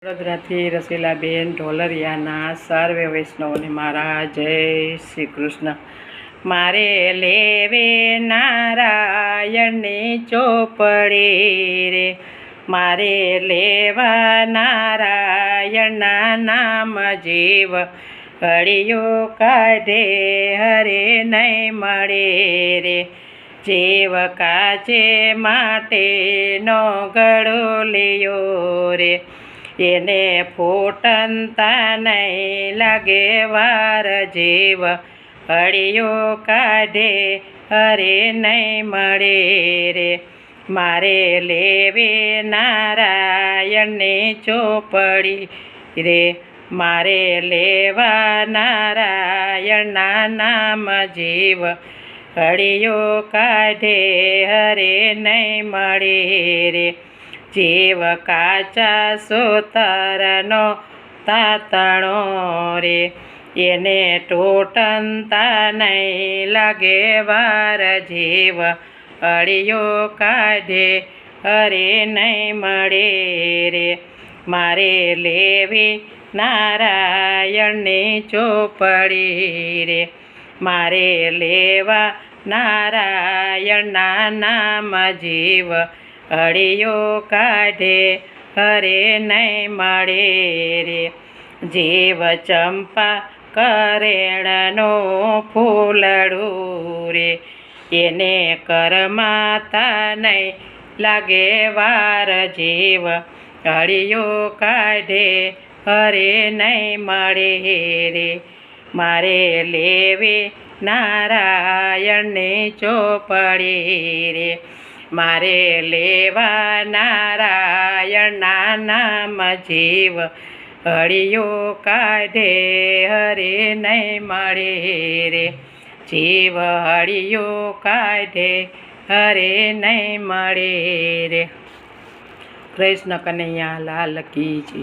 વડોદરાથી રસીલાબેન ઢોલરિયાના સર્વે વૈષ્ણવને મારા જય શ્રી કૃષ્ણ. મારે લેવે નારાયણની ચોપડી રે, મારે લેવા નારાયણના નામ જીવ ઘડીઓ કાઢે હરે નહીં મળે રે. જીવ કાચે માટેનો ઘડો લ્યો રે, એને ફૂટનતા નહીં લાગે વાર. જીવ ઘડીઓ કાઢે હરે નહીં મળે રે. મારે લેવી નારાયણની ચોપડી રે, મારે લેવા નારાયણના નામ જીવ ઘડીઓ કાઢે હરે નહીં મળે રે. જીવ કાચા સૂતરનો તાતણો રે, એને તૂટનતા નહીં લાગે વાર. જીવ ઘડીઓ કાઢે હરે નહીં મળે રે. મારે લેવી નારાયણની ચોપડી રે, મારે લેવા નારાયણના નામ જીવ ઘડીઓ કાઢે હરે નહીં મળે રે. જીવ ચંપા કરેણનો ફૂલડું રે, એને કરમાતા નહીં લાગે વાર. જીવ ઘડીઓ કાઢે હરે નહીં મળે રે. મારે લેવી નારાયણની ચોપડી રે, મારે લેવા નારાયણના નામ જીવ ઘડીઓ કાઢે હરે નહીં મળે રે. જીવ ઘડીઓ કાઢે હરે નહીં મળે રે. કૃષ્ણ કનૈયા લાલ કી જય.